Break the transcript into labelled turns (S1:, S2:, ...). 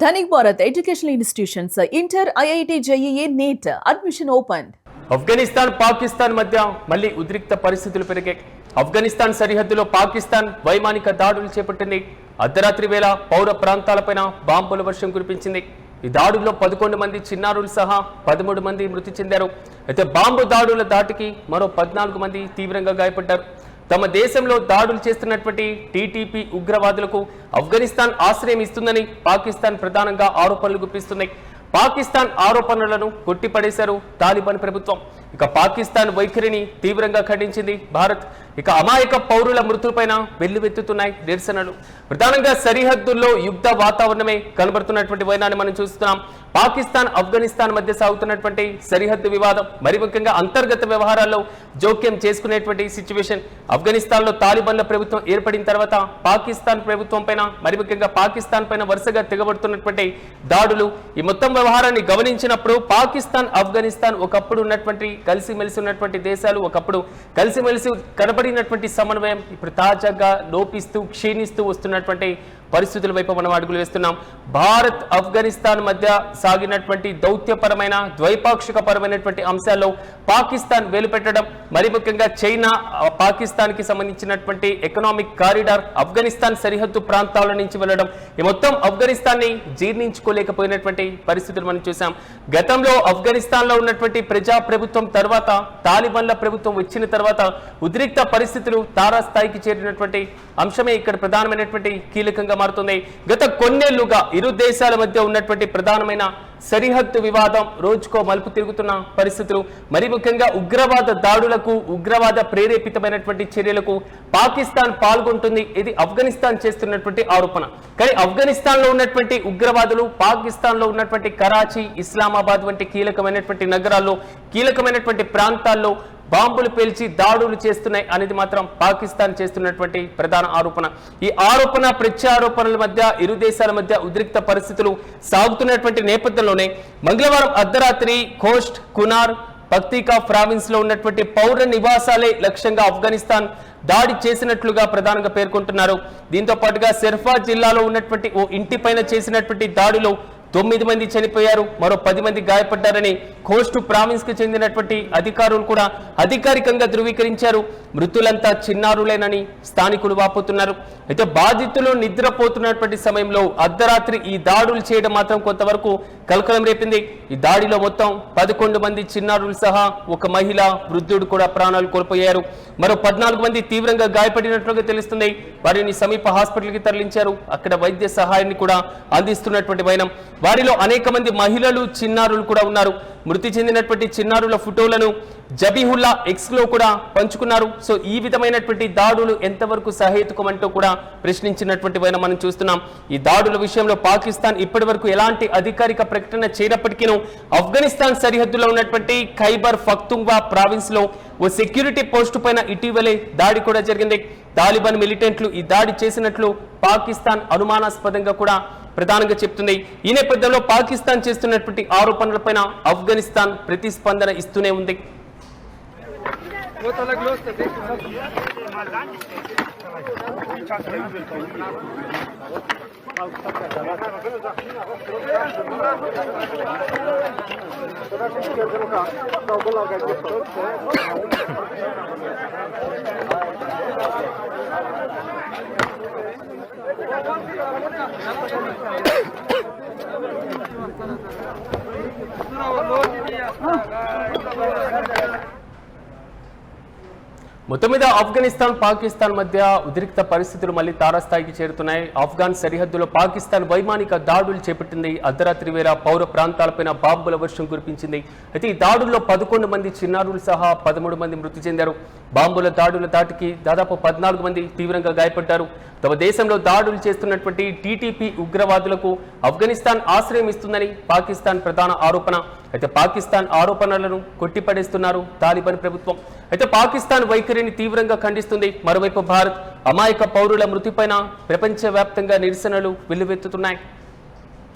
S1: Dhanik Bharat Educational Institutions, Inter, IIT, JEE, NEET, admission opened.
S2: Afghanistan Pakistan మధ్య మళ్ళీ ఉద్రిక్త పరిస్థితులు పెరిగాయి. ఆఫ్ఘనిస్తాన్ సరిహద్దులో పాకిస్తాన్ వైమానిక దాడులు చేపట్టింది. అర్ధరాత్రి వేళ పౌర ప్రాంతాలపైన బాంబుల వర్షం కురిపించింది. ఈ దాడుల్లో 11 మంది చిన్నారులు సహా 13 మంది మృతి చెందారు. అయితే బాంబు దాడుల దాటికి మరో 14 మంది తీవ్రంగా గాయపడ్డారు. తమ దేశంలో దాడులు చేస్తున్నటువంటి టీటీపీ ఉగ్రవాదులకు ఆఫ్ఘనిస్తాన్ ఆశ్రయం ఇస్తుందని పాకిస్తాన్ ప్రధానంగా ఆరోపణలు గుప్పిస్తుంది. పాకిస్తాన్ ఆరోపణలను కొట్టిపడేశారు తాలిబాన్ ప్రభుత్వం. ఇక పాకిస్తాన్ వైఖరిని తీవ్రంగా ఖండించింది భారత్. ఇక అమాయక పౌరుల మృతులపైన వెల్లువెత్తుతున్నాయి నిరసనలు. ప్రధానంగా సరిహద్దుల్లో యుద్ధ వాతావరణమే కనబడుతున్నటువంటి వైనాన్ని మనం చూస్తున్నాం. పాకిస్తాన్ ఆఫ్ఘనిస్తాన్ మధ్య సాగుతున్నటువంటి సరిహద్దు వివాదం, మరి ముఖ్యంగా అంతర్గత వ్యవహారాల్లో జోక్యం చేసుకునేటువంటి సిచ్యువేషన్. ఆఫ్ఘనిస్తాన్లో తాలిబాన్ల ప్రభుత్వం ఏర్పడిన తర్వాత పాకిస్తాన్ ప్రభుత్వం పైన, మరి ముఖ్యంగా పాకిస్తాన్ పైన వరుసగా తెగబడుతున్నటువంటి దాడులు, ఈ మొత్తం వ్యవహారాన్ని గమనించినప్పుడు పాకిస్తాన్ ఆఫ్ఘనిస్తాన్ ఒకప్పుడు ఉన్నటువంటి కలిసిమెలిసి ఉన్నటువంటి దేశాలు, ఒకప్పుడు కలిసిమెలిసి కనబడినటువంటి సమన్వయం ఇప్పుడు తాజాగా లోపిస్తూ క్షీణిస్తూ వస్తున్నటువంటి పరిస్థితుల వైపు మనం అడుగులు వేస్తున్నాం. భారత్ ఆఫ్ఘనిస్తాన్ మధ్య సాగినటువంటి దౌత్యపరమైన ద్వైపాక్షిక పరమైనటువంటి అంశాల్లో పాకిస్తాన్ వేలుపెట్టడం, మరి ముఖ్యంగా చైనా పాకిస్తాన్ కి సంబంధించినటువంటి ఎకనామిక్ కారిడార్ ఆఫ్ఘనిస్తాన్ సరిహద్దు ప్రాంతాల నుంచి వెళ్ళడం, ఈ మొత్తం ఆఫ్ఘనిస్తాన్ ని జీర్ణించుకోలేకపోయినటువంటి పరిస్థితులు మనం చూసాం. గతంలో ఆఫ్ఘనిస్తాన్ లో ఉన్నటువంటి ప్రజా ప్రభుత్వం తర్వాత తాలిబాన్ల ప్రభుత్వం వచ్చిన తర్వాత ఉద్రిక్త పరిస్థితులు తారాస్థాయికి చేరినటువంటి అంశమే ఇక్కడ ప్రధానమైనటువంటి కీలకంగా మారుతుంది. గత కొన్నేళ్లుగా ఇరు దేశాల మధ్య ఉన్నటువంటి ప్రధానమైన సరిహద్దు వివాదం రోజుకో మలుపు తిరుగుతున్న పరిస్థితులు, మరి ముఖ్యంగా ఉగ్రవాద దాడులకు, ఉగ్రవాద ప్రేరేపితమైనటువంటి చర్యలకు పాకిస్తాన్ పాల్గొంటుంది. ఇది ఆఫ్ఘనిస్తాన్ చేస్తున్నటువంటి ఆరోపణ. కానీ ఆఫ్ఘనిస్తాన్ లో ఉన్నటువంటి ఉగ్రవాదులు పాకిస్తాన్ లో ఉన్నటువంటి కరాచీ, ఇస్లామాబాద్ వంటి కీలకమైనటువంటి నగరాల్లో, కీలకమైనటువంటి ప్రాంతాల్లో బాంబులు పేల్చి దాడులు చేస్తున్నాయి అనేది మాత్రం పాకిస్తాన్ చేస్తున్నటువంటి ప్రధాన ఆరోపణ. ఈ ఆరోపణ ప్రత్యారోపణల మధ్య ఇరు దేశాల మధ్య ఉద్రిక్త పరిస్థితులు సాగుతున్నటువంటి నేపథ్యంలోనే మంగళవారం అర్ధరాత్రి ఖోస్ట్, కునార్, పక్తికా ప్రావిన్స్ లో ఉన్నటువంటి పౌర నివాసాలే లక్ష్యంగా ఆఫ్ఘనిస్తాన్ దాడి చేసినట్లుగా ప్రధానంగా పేర్కొంటున్నారు. దీంతో పాటుగా సెర్ఫా జిల్లాలో ఉన్నటువంటి ఓ ఇంటిపైన చేసినటువంటి దాడిలో 9 మంది చనిపోయారు, మరో 10 మంది గాయపడ్డారని ఖోస్ట్ ప్రావిన్స్ కి చెందినటువంటి అధికారులు కూడా అధికారికంగా ధృవీకరించారు. మృతులంతా చిన్నారులేనని స్థానికులు వాపోతున్నారు. అయితే బాధితులు నిద్రపోతున్నటువంటి సమయంలో అర్ధరాత్రి ఈ దాడులు చేయడం మాత్రం కొంతవరకు కలకలం రేపింది. ఈ దాడిలో మొత్తం 11 మంది చిన్నారులు సహా ఒక మహిళ, వృద్ధుడు కూడా ప్రాణాలు కోల్పోయారు. మరో 14 మంది తీవ్రంగా గాయపడినట్లుగా తెలుస్తుంది. వారిని సమీప హాస్పిటల్కి తరలించారు. అక్కడ వైద్య సహాయాన్ని కూడా అందిస్తున్నటువంటి వైనం. వారిలో అనేక మంది మహిళలు, చిన్నారులు కూడా ఉన్నారు. మృతి చెందినటువంటి చిన్నారుల ఫోటోలను జబీహుల్లా ఎక్స్ లో కూడా పంచుకున్నారు. సో ఈ విధమైనటువంటి దాడులు ఎంతవరకు సహేతుకమంటూ కూడా ప్రశ్నించినటువంటి వైన మనం చూస్తున్నాం. ఈ దాడుల విషయంలో పాకిస్తాన్ ఇప్పటి వరకు ఎలాంటి అధికారిక ప్రకటన చేయనప్పటికీ ఆఫ్ఘనిస్తాన్ సరిహద్దులో ఉన్నటువంటి ఖైబర్ పఖ్తుంఖ్వా ప్రావిన్స్ లో ఓ సెక్యూరిటీ పోస్టు పైన ఇటీవలే దాడి కూడా జరిగింది. తాలిబాన్ మిలిటెంట్లు ఈ దాడి చేసినట్లు పాకిస్తాన్ అనుమానాస్పదంగా కూడా ప్రధానంగా చెప్తుంది. ఈ నేపథ్యంలో పాకిస్తాన్ చేస్తున్నటువంటి ఆరోపణలపైన ఆఫ్ఘనిస్తాన్ ప్రతిస్పందన ఇస్తూనే ఉంది. మొత్తం మీద ఆఫ్ఘనిస్తాన్ పాకిస్తాన్ మధ్య ఉద్రిక్త పరిస్థితులు మళ్ళీ తారాస్థాయికి చేరుతున్నాయి. ఆఫ్ఘాన్ సరిహద్దులో పాకిస్తాన్ వైమానిక దాడులు చేపట్టింది. అర్ధరాత్రి వేళ పౌర ప్రాంతాలపైన బాంబుల వర్షం కురిపించింది. అయితే ఈ దాడుల్లో 11 మంది చిన్నారులు సహా 13 మంది మృతి చెందారు. బాంబుల దాడుల దాటికి దాదాపు 14 మంది తీవ్రంగా గాయపడ్డారు. తమ దేశంలో దాడులు చేస్తున్నటువంటి టీటీపీ ఉగ్రవాదులకు ఆఫ్ఘనిస్తాన్ ఆశ్రయం ఇస్తుందని పాకిస్తాన్ ప్రధాన ఆరోపణ. అయితే పాకిస్తాన్ ఆరోపణలను కొట్టిపడేస్తున్నారు తాలిబాన్ ప్రభుత్వం. అయితే పాకిస్తాన్ వైఖరిని తీవ్రంగా ఖండిస్తుంది. మరోవైపు భారత్ అమాయక పౌరుల మృతిపైన ప్రపంచవ్యాప్తంగా నిరసనలు వెల్లువెత్తుతున్నాయి.